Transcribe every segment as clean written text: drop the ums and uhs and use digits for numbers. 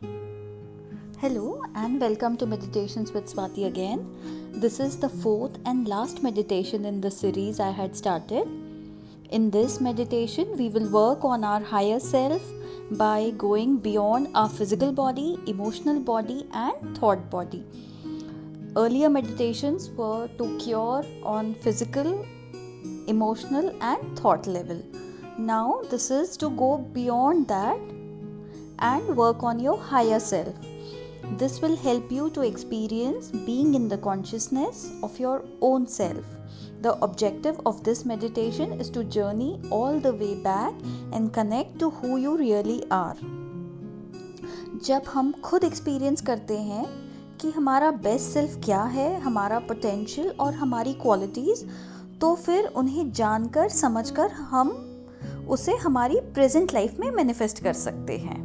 Hello and welcome to Meditations with Swati again. This is the fourth and last meditation in the series I had started. In this meditation, we will work on our higher self by going beyond our physical body, emotional body, and thought body. Earlier meditations were to cure on physical, emotional, and thought level. Now, this is to go beyond that and work on your higher self. This will help you to experience being in the consciousness of your own self. The objective of this meditation is to journey all the way back and connect to who you really are. जब हम खुद experience करते हैं कि हमारा best self क्या है, हमारा पोटेंशियल और हमारी क्वालिटीज़, तो फिर उन्हें जानकर समझकर हम उसे हमारी प्रेजेंट लाइफ में मैनिफेस्ट कर सकते हैं।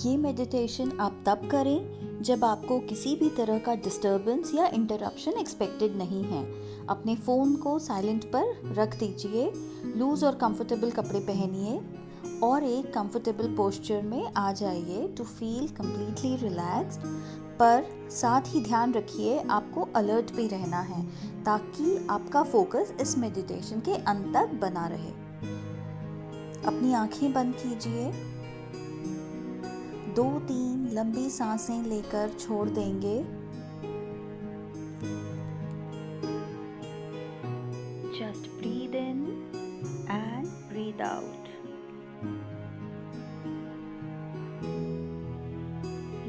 ये मेडिटेशन आप तब करें जब आपको किसी भी तरह का डिस्टर्बेंस या इंटरप्शन एक्सपेक्टेड नहीं है। अपने फ़ोन को साइलेंट पर रख दीजिए, लूज़ और कंफर्टेबल कपड़े पहनिए और एक कंफर्टेबल पोस्चर में आ जाइए टू फील कम्प्लीटली रिलैक्स्ड। पर साथ ही ध्यान रखिए आपको अलर्ट भी रहना है ताकि आपका फोकस इस मेडिटेशन के अंत तक बना रहे। अपनी आंखें बंद कीजिए, 2-3 लंबी सांसें लेकर छोड़ देंगे। Just breathe in and breathe out.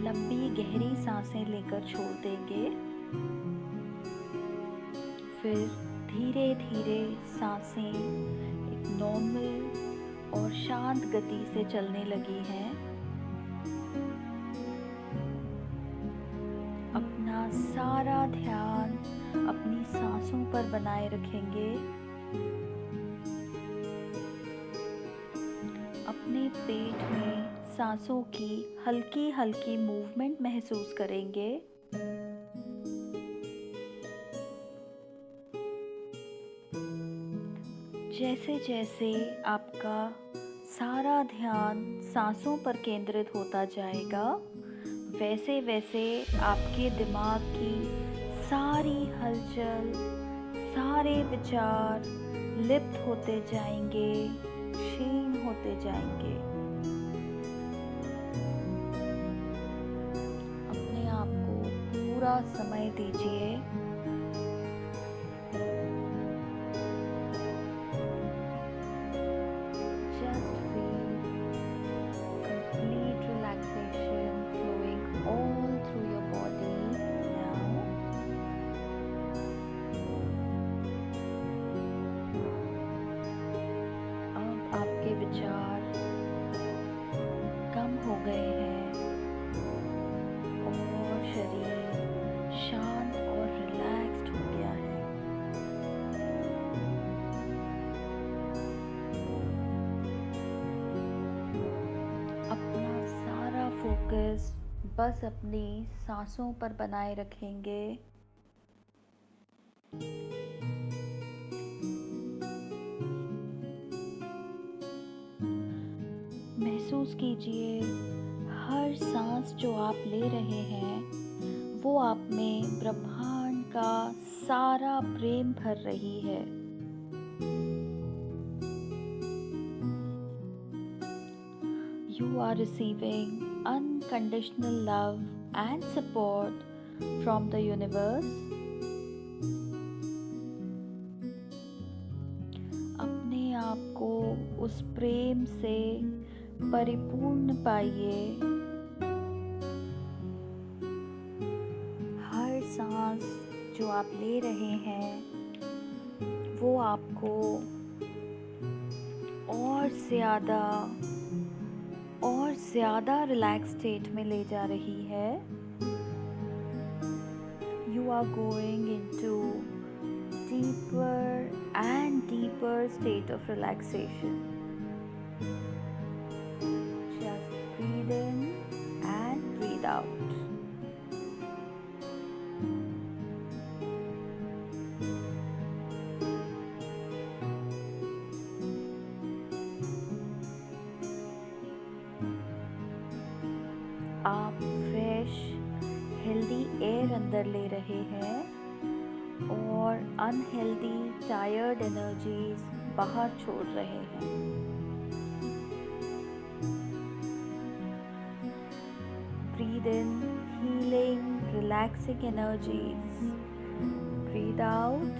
लंबी गहरी सांसें लेकर छोड़ देंगे। फिर धीरे धीरे सांसें एक नॉर्मल और शांत गति से चलने लगी हैं। अपना सारा ध्यान अपनी सांसों पर बनाए रखेंगे। अपने पेट में सांसों की हल्की हल्की मूवमेंट महसूस करेंगे। जैसे जैसे आपका सारा ध्यान सांसों पर केंद्रित होता जाएगा, वैसे वैसे आपके दिमाग की सारी हलचल, सारे विचार लिप्त होते जाएंगे, क्षीण होते जाएंगे। अपने आप को पूरा समय दीजिए। आपके विचार कम हो गए हैं और शरीर शांत और रिलैक्स्ड हो गया है। अपना सारा फोकस बस अपनी सांसों पर बनाए रखेंगे। महसूस कीजिए हर सांस जो आप ले रहे हैं वो आप में ब्रह्मांड का सारा प्रेम भर रही है। You are receiving unconditional love and support from the universe. अपने आप को उस प्रेम से परिपूर्ण पाइए। हर सांस जो आप ले रहे हैं वो आपको और ज़्यादा रिलैक्स स्टेट में ले जा रही है। You are going into deeper and deeper state of relaxation. Just breathe in and breathe out. Air अंदर ले रहे हैं और अनहेल्दी टायर्ड एनर्जीज बाहर छोड़ रहे हैं। Breathe in healing, relaxing energies. Breathe out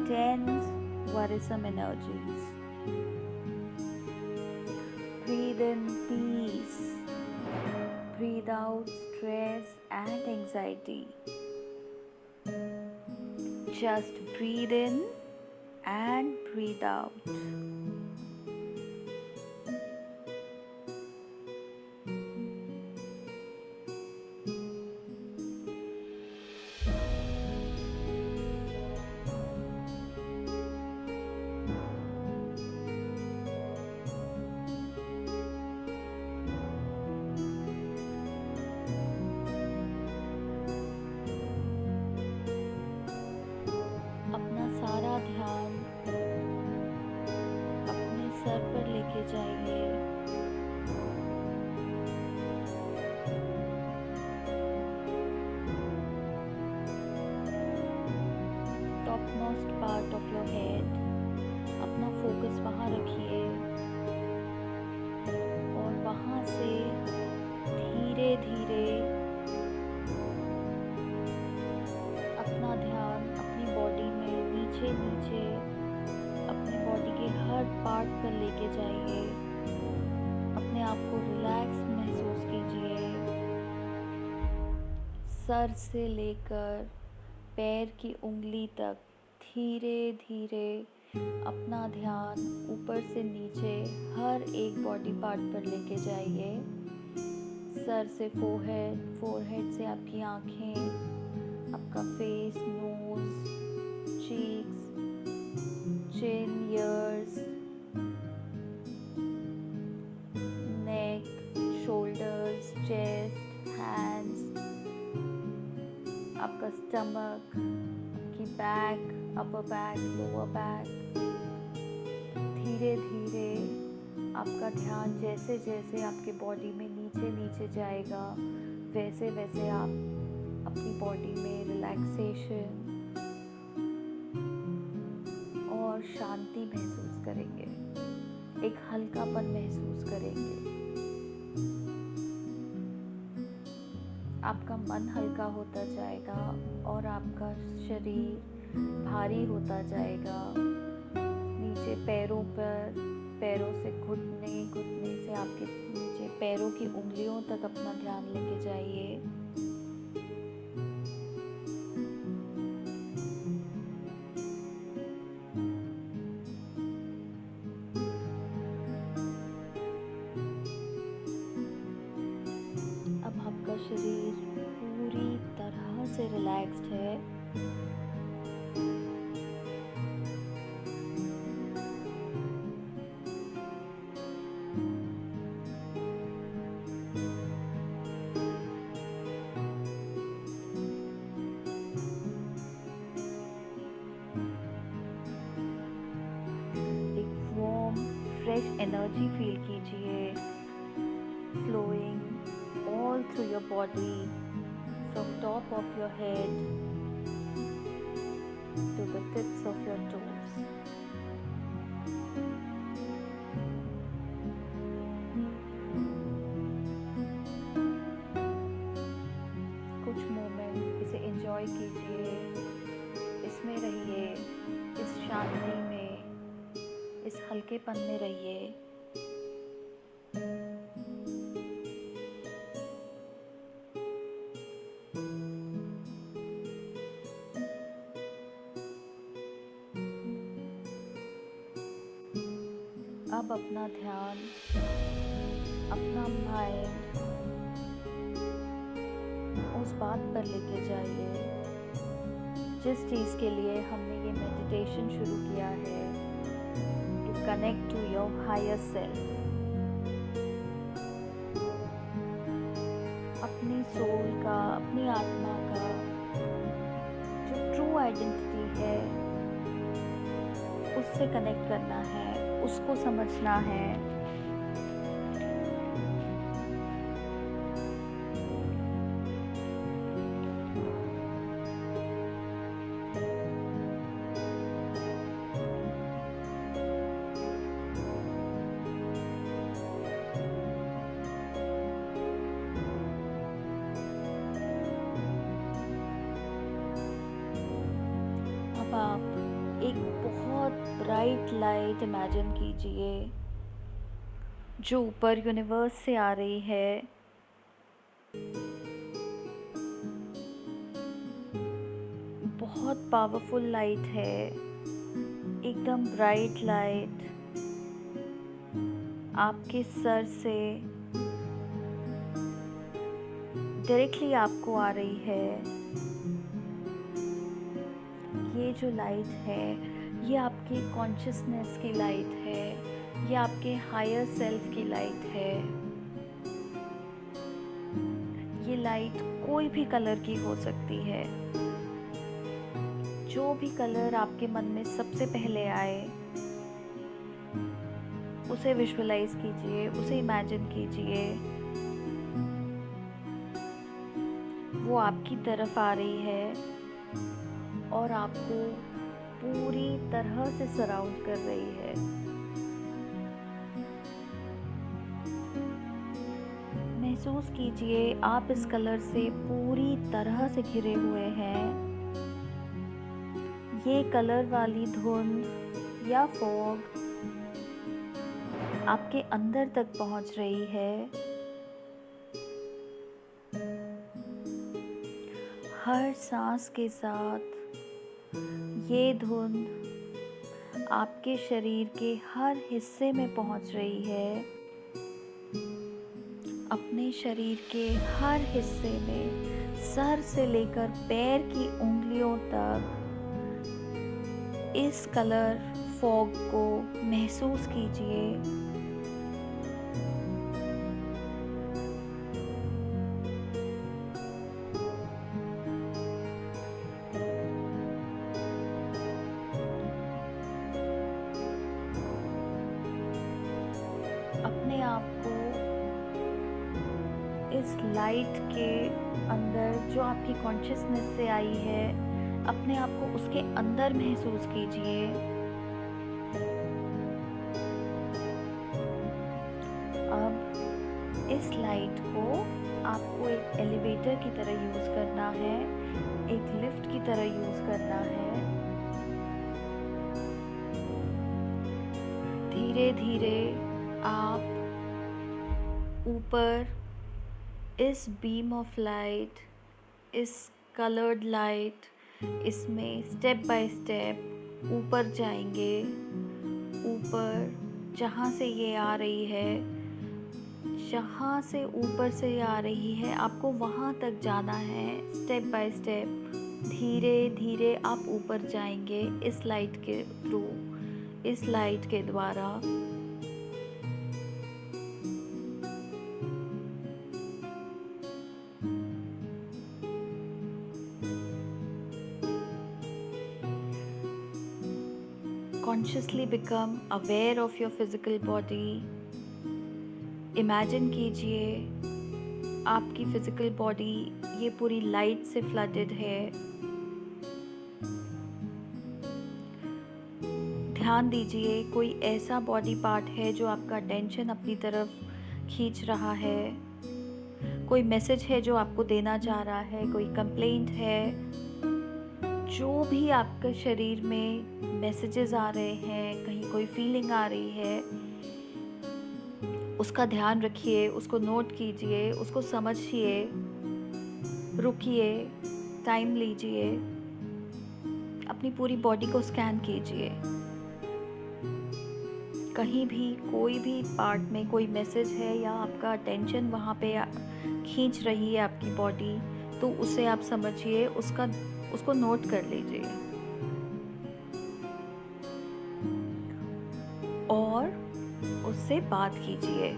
tense, worrisome energies. Breathe in peace. Breathe out stress and anxiety. Just breathe in and breathe out. अपना सारा ध्यान अपने सर पर लेके जाइए। Top most part of your head, अपना focus वहाँ रखिए और वहाँ से धीरे धीरे अपना ध्यान अपनी बॉडी में नीचे नीचे अपनी बॉडी के हर पार्ट पर लेके जाइए। अपने आप को रिलैक्स महसूस कीजिए। सर से लेकर पैर की उंगली तक धीरे धीरे अपना ध्यान ऊपर से नीचे हर एक बॉडी पार्ट पर लेके जाइए। सर से फोरहेड, फोरहेड से आपकी आँखें, आपका फेस, नोज, चीक्स, चिन, ईयर्स, नेक, शोल्डर्स, चेस्ट, हैंड्स, आपका स्टमक, आपकी back, upper back, lower back. धीरे धीरे आपका ध्यान जैसे जैसे आपके बॉडी में नीचे नीचे जाएगा वैसे वैसे आप अपनी बॉडी में रिलैक्सेशन और शांति महसूस करेंगे, एक हल्कापन महसूस करेंगे। आपका मन हल्का होता जाएगा और आपका शरीर भारी होता जाएगा। नीचे पैरों पर, पैरों से घुटने, घुटने से आपके नीचे पैरों की उंगलियों तक अपना ध्यान लेके जाइए। अब आपका शरीर पूरी तरह से रिलैक्स्ड है। फ्रेश एनर्जी फील कीजिए, flowing all through your body from top of your head to the tips of your toes. कुछ मोमेंट इसे एंजॉय कीजिए, इसमें रहिए, इस शांति में, इस हल्केपन में रहिए। अब अपना ध्यान, अपना माइंड उस बात पर लेके जाइए जिस चीज़ के लिए हमने ये मेडिटेशन शुरू किया है, to connect to your higher self। अपनी सोल का, अपनी आत्मा का जो ट्रू आइडेंटिटी है उससे कनेक्ट करना है, उसको समझना है। ब्राइट लाइट इमेजिन कीजिए जो ऊपर यूनिवर्स से आ रही है। बहुत पावरफुल लाइट है, एकदम ब्राइट लाइट आपके सर से डायरेक्टली आपको आ रही है। ये जो लाइट है ये आपकी कॉन्शियसनेस की लाइट है, ये आपके हायर सेल्फ की लाइट है। ये लाइट कोई भी कलर की हो सकती है। जो भी कलर आपके मन में सबसे पहले आए उसे विजुअलाइज कीजिए, उसे इमेजिन कीजिए। वो आपकी तरफ आ रही है और आपको पूरी तरह से सराउंड कर रही है। महसूस कीजिए आप इस कलर से पूरी तरह से घिरे हुए हैं। ये कलर वाली धुंध या फॉग आपके अंदर तक पहुंच रही है। हर सांस के साथ ये धुंध आपके शरीर के हर हिस्से में पहुंच रही है। अपने शरीर के हर हिस्से में सर से लेकर पैर की उंगलियों तक इस कलर फॉग को महसूस कीजिए। अपने आप को इस लाइट के अंदर जो आपकी कॉन्शियसनेस से आई है, अपने आप को उसके अंदर महसूस कीजिए। अब इस लाइट को आपको एक एलिवेटर की तरह यूज करना है, एक लिफ्ट की तरह यूज करना है। धीरे धीरे आप ऊपर इस बीम ऑफ लाइट, इस कलर्ड लाइट, इसमें स्टेप बाय स्टेप ऊपर जाएंगे। ऊपर जहाँ से ये आ रही है, जहाँ से ऊपर से ये आ रही है, आपको वहाँ तक जाना है। स्टेप बाय स्टेप धीरे धीरे आप ऊपर जाएंगे इस लाइट के थ्रू, इस लाइट के द्वारा। Consciously become aware of your physical body. Imagine कीजिए आपकी फिजिकल बॉडी ये पूरी लाइट से फ्लडेड है। ध्यान दीजिए कोई ऐसा बॉडी पार्ट है जो आपका अटेंशन अपनी तरफ खींच रहा है, कोई मैसेज है जो आपको देना चाह रहा है, कोई कंप्लेंट है। जो भी आपके शरीर में मैसेजेस आ रहे हैं, कहीं कोई फीलिंग आ रही है, उसका ध्यान रखिए, उसको नोट कीजिए, उसको समझिए, रुकिए, टाइम लीजिए, अपनी पूरी बॉडी को स्कैन कीजिए। कहीं भी कोई भी पार्ट में कोई मैसेज है या आपका अटेंशन वहाँ पे खींच रही है आपकी बॉडी, तो उसे आप समझिए, उसको नोट कर लीजिए और उससे बात कीजिए।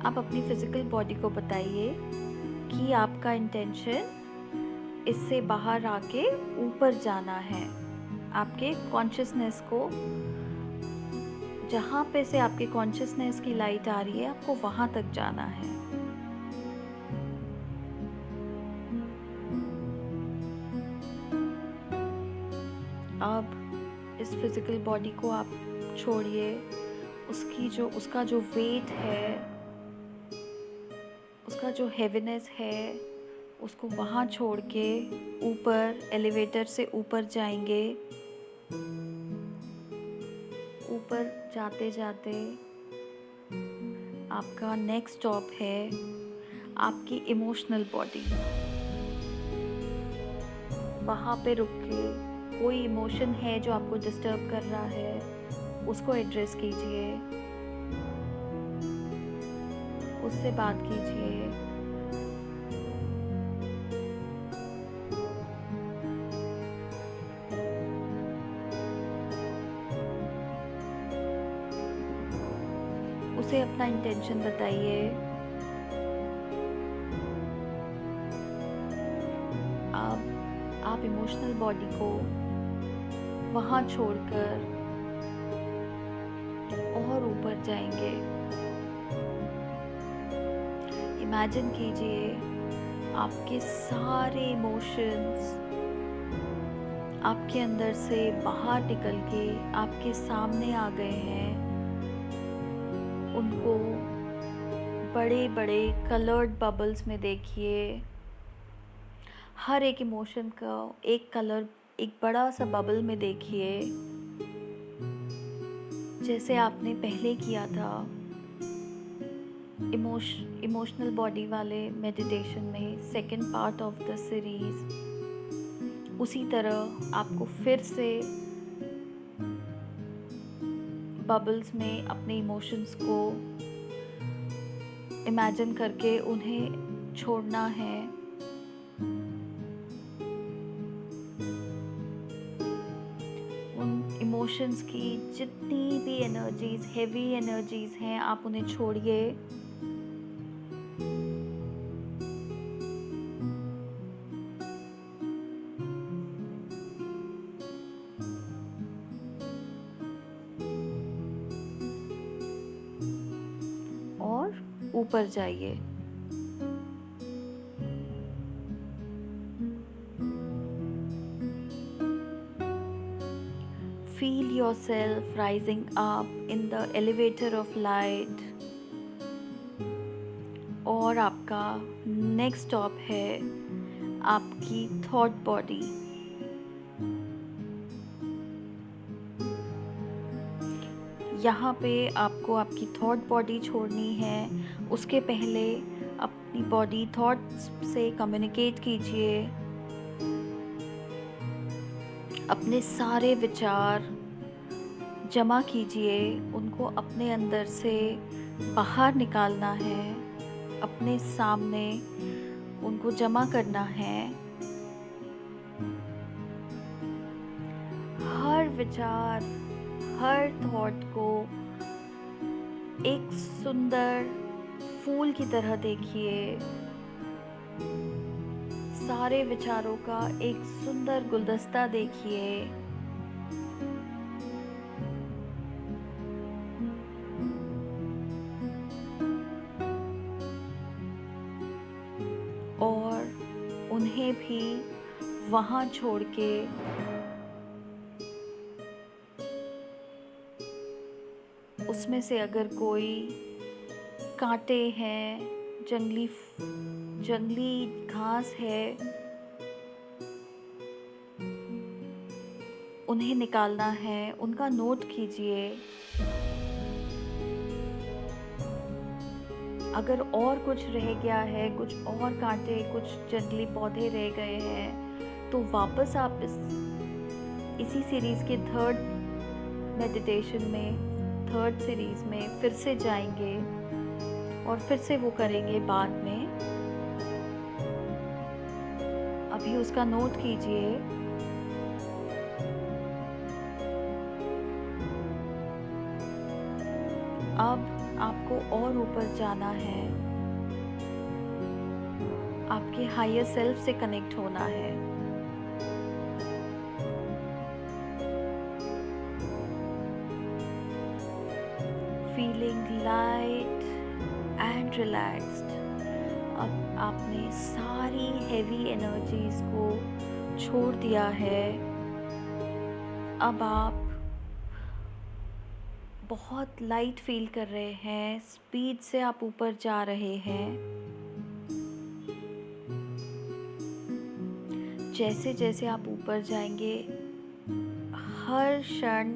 आप अपनी फिजिकल बॉडी को बताइए कि आपका इंटेंशन इससे बाहर आके ऊपर जाना है। आपके कॉन्शियसनेस को, जहाँ पे से आपके कॉन्शियसनेस की लाइट आ रही है, आपको वहां तक जाना है। अब इस फिजिकल बॉडी को आप छोड़िए। उसका जो वेट है, उसका जो हेवीनेस है, उसको वहाँ छोड़ के ऊपर एलिवेटर से ऊपर जाएंगे। ऊपर जाते जाते आपका नेक्स्ट स्टॉप है आपकी इमोशनल बॉडी। वहाँ पे रुक के कोई इमोशन है जो आपको डिस्टर्ब कर रहा है, उसको एड्रेस कीजिए, उससे बात कीजिए। उसे अपना इंटेंशन बताइए। आप इमोशनल बॉडी को वहाँ छोड़कर और ऊपर जाएंगे। इमेजिन कीजिए आपके सारे इमोशंस आपके अंदर से बाहर निकल के आपके सामने आ गए हैं। उनको बड़े बड़े कलर्ड बबल्स में देखिए। हर एक इमोशन का एक कलर एक बड़ा सा बबल में देखिए, जैसे आपने पहले किया था इमोशनल बॉडी वाले मेडिटेशन में, second part of the series. उसी तरह आपको फिर से बबल्स में अपने इमोशंस को इमेजिन करके उन्हें छोड़ना है। उन इमोशंस की जितनी भी एनर्जीज, हेवी एनर्जीज हैं, आप उन्हें छोड़िए। और ऊपर जाइए। Feel yourself rising up in the elevator of light। और आपका नेक्स्ट स्टॉप है आपकी थॉट बॉडी। यहाँ पे आपको आपकी थॉट बॉडी छोड़नी है। उसके पहले अपनी बॉडी थॉट्स से कम्युनिकेट कीजिए। अपने सारे विचार जमा कीजिए, उनको अपने अंदर से बाहर निकालना है, अपने सामने उनको जमा करना है। हर विचार, हर थॉट को एक सुंदर फूल की तरह देखिए। सारे विचारों का एक सुंदर गुलदस्ता देखिए। और उन्हें भी वहाँ छोड़ के उसमें से अगर कोई कांटे हैं, जंगली घास है, उन्हें निकालना है, उनका नोट कीजिए। अगर और कुछ रह गया है, कुछ और कांटे, कुछ जंगली पौधे रह गए हैं, तो वापस आप इसी सीरीज के थर्ड मेडिटेशन में, थर्ड सीरीज में फिर से जाएंगे और फिर से वो करेंगे बाद में। अभी उसका नोट कीजिए। अब आपको और ऊपर जाना है, आपके हायर सेल्फ से कनेक्ट होना है। Feeling light and relaxed. अब आपने सारी हेवी एनर्जीज को छोड़ दिया है। अब आप बहुत लाइट फील कर रहे हैं। स्पीड से आप ऊपर जा रहे हैं। जैसे जैसे आप ऊपर जाएंगे, हर क्षण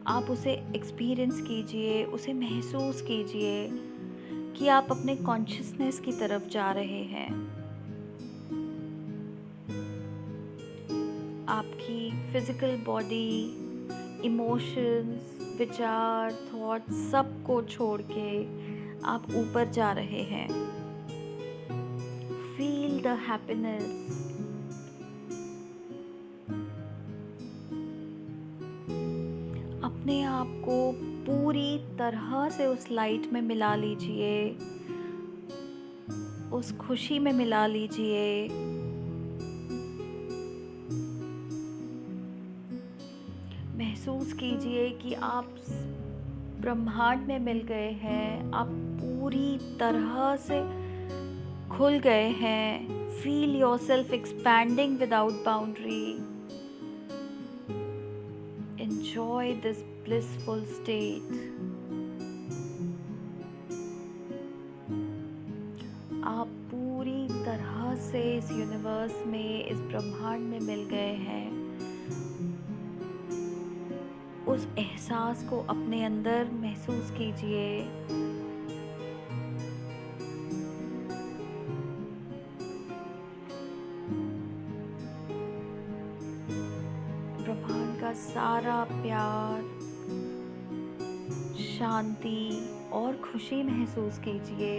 आप उसे एक्सपीरियंस कीजिए, उसे महसूस कीजिए कि आप अपने कॉन्शियसनेस की तरफ जा रहे हैं। आपकी फिजिकल बॉडी, इमोशंस, विचार, थॉट्स सब को छोड़ के आप ऊपर जा रहे हैं। Feel the happiness. अपने आप को पूरी तरह से उस लाइट में मिला लीजिए, उस खुशी में मिला लीजिए। महसूस कीजिए कि आप ब्रह्मांड में मिल गए हैं, आप पूरी तरह से खुल गए हैं। Feel yourself expanding without boundary. Enjoy this blissful state. आप पूरी तरह से इस यूनिवर्स में, इस ब्रह्मांड में मिल गए हैं। उस एहसास को अपने अंदर महसूस कीजिए। ब्रह्मांड का सारा प्यार, शांति और खुशी महसूस कीजिए।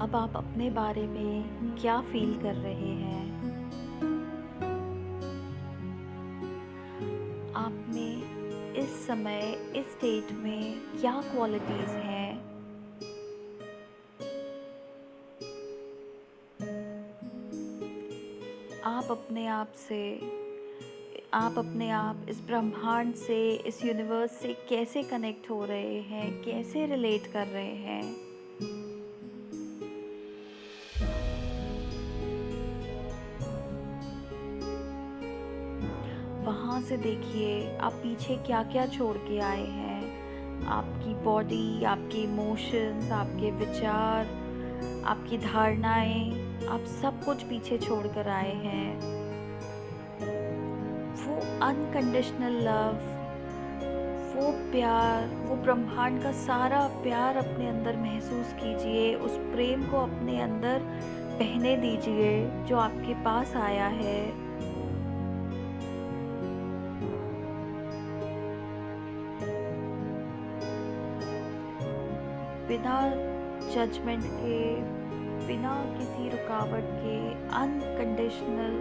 अब आप अपने बारे में क्या फील कर रहे हैं? आप में इस समय, इस स्टेट में क्या क्वालिटीज हैं? आप अपने आप इस ब्रह्मांड से, इस यूनिवर्स से कैसे कनेक्ट हो रहे हैं, कैसे रिलेट कर रहे हैं? वहाँ से देखिए आप पीछे क्या क्या छोड़ के आए हैं। आपकी बॉडी, आपके इमोशंस, आपके विचार, आपकी धारणाएं, आप सब कुछ पीछे छोड़ कर आए हैं। वो अनकंडीशनल लव, वो प्यार, वो ब्रह्मांड का सारा प्यार अपने अंदर महसूस कीजिए। उस प्रेम को अपने अंदर बहने दीजिए जो आपके पास आया है। बिना जजमेंट के, बिना किसी रुकावट के अनकंडीशनल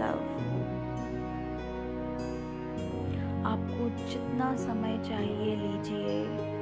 लव। आपको जितना समय चाहिए लीजिए।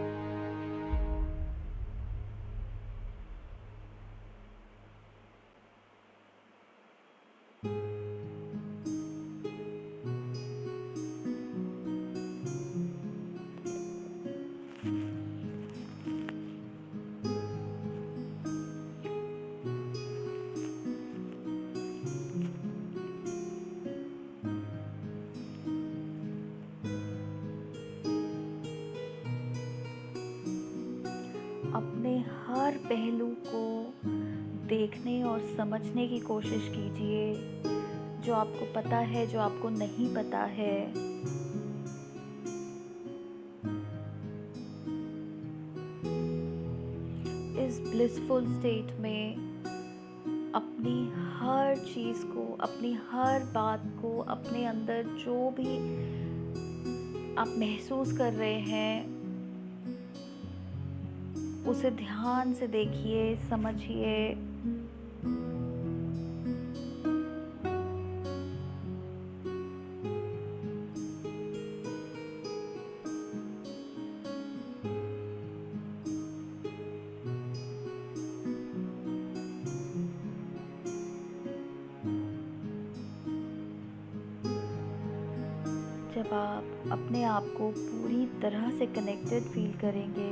अपने हर पहलू को देखने और समझने की कोशिश कीजिए, जो आपको पता है, जो आपको नहीं पता है। इस ब्लिसफुल स्टेट में अपनी हर चीज़ को, अपनी हर बात को, अपने अंदर जो भी आप महसूस कर रहे हैं उसे ध्यान से देखिए, समझिए। जब आप अपने आप को पूरी तरह से कनेक्टेड फील करेंगे,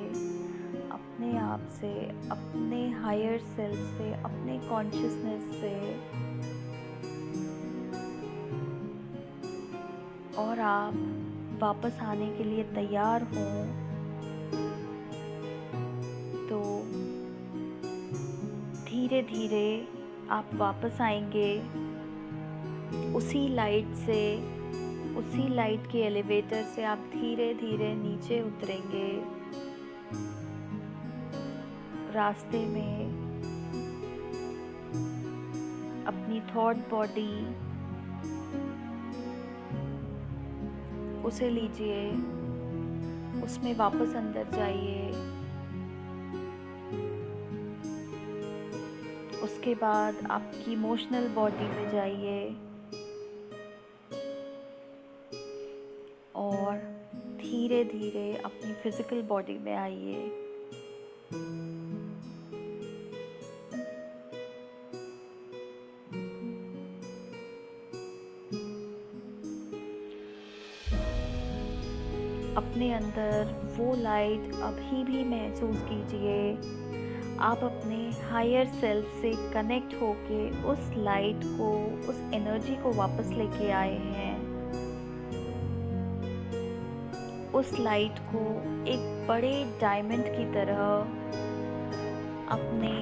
अपने अपने आप से, अपने हायर सेल्फ से, अपने कॉन्शियसनेस से, और आप वापस आने के लिए तैयार हो तो धीरे धीरे आप वापस आएंगे उसी लाइट से, उसी लाइट के एलिवेटर से आप धीरे धीरे नीचे उतरेंगे। रास्ते में अपनी थॉट बॉडी उसे लीजिए, उसमें वापस अंदर जाइए। उसके बाद आपकी इमोशनल बॉडी में जाइए और धीरे धीरे अपनी फिजिकल बॉडी में आइए। अपने अंदर वो लाइट अभी भी महसूस कीजिए। आप अपने हायर सेल्फ से कनेक्ट होके उस लाइट को, उस एनर्जी को वापस लेके आए हैं। उस लाइट को एक बड़े डायमंड की तरह अपने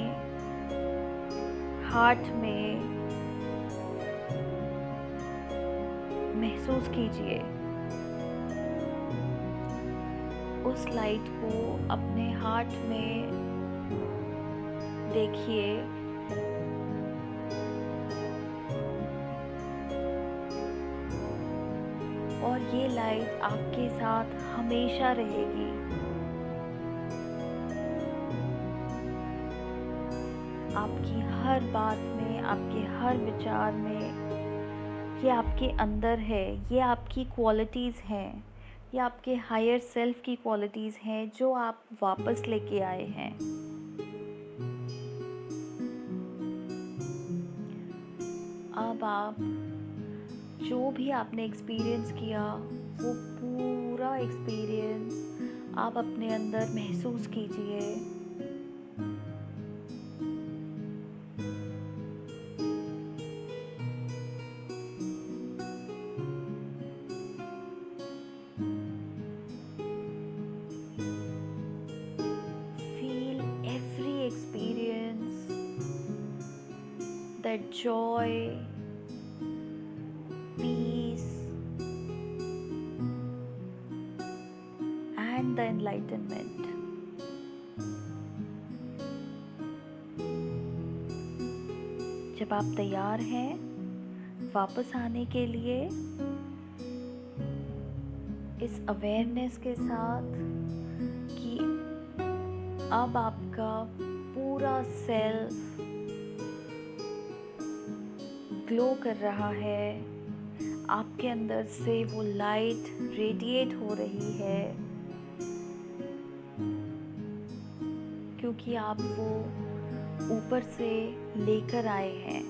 हार्ट में महसूस कीजिए। उस लाइट को अपने हार्ट में देखिए और ये लाइट आपके साथ हमेशा रहेगी। आपकी हर बात में, आपके हर विचार में ये आपके अंदर है। ये आपकी क्वालिटीज़ हैं, ये आपके हायर सेल्फ की क्वालिटीज़ हैं जो आप वापस लेके आए हैं। अब आप जो भी आपने एक्सपीरियंस किया वो पूरा एक्सपीरियंस आप अपने अंदर महसूस कीजिए। Feel every experience, that joy, peace and the enlightenment. जब आप तैयार हैं वापस आने के लिए इस अवेयरनेस के साथ कि अब आपका पूरा सेल्फ ग्लो कर रहा है, आपके अंदर से वो लाइट रेडिएट हो रही है, क्योंकि आप वो ऊपर से लेकर आए हैं।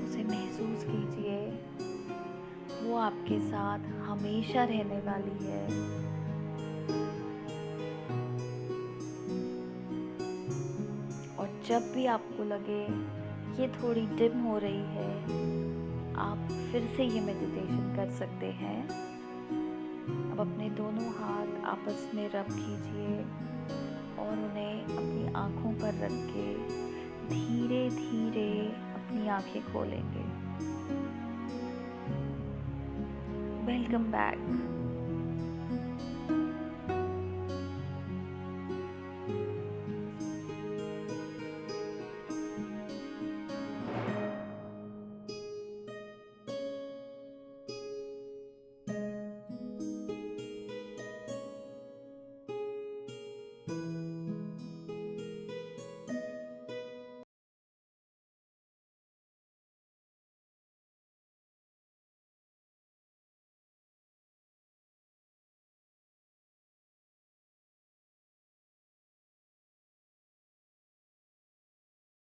उसे महसूस कीजिए, वो आपके साथ हमेशा रहने वाली है। और जब भी आपको लगे ये थोड़ी डिम हो रही है, आप फिर से ये मेडिटेशन कर सकते हैं। अब अपने दोनों हाथ आपस में रब कीजिए और उन्हें अपनी आँखों पर रख के धीरे धीरे अपनी आँखें खोलेंगे। Welcome back.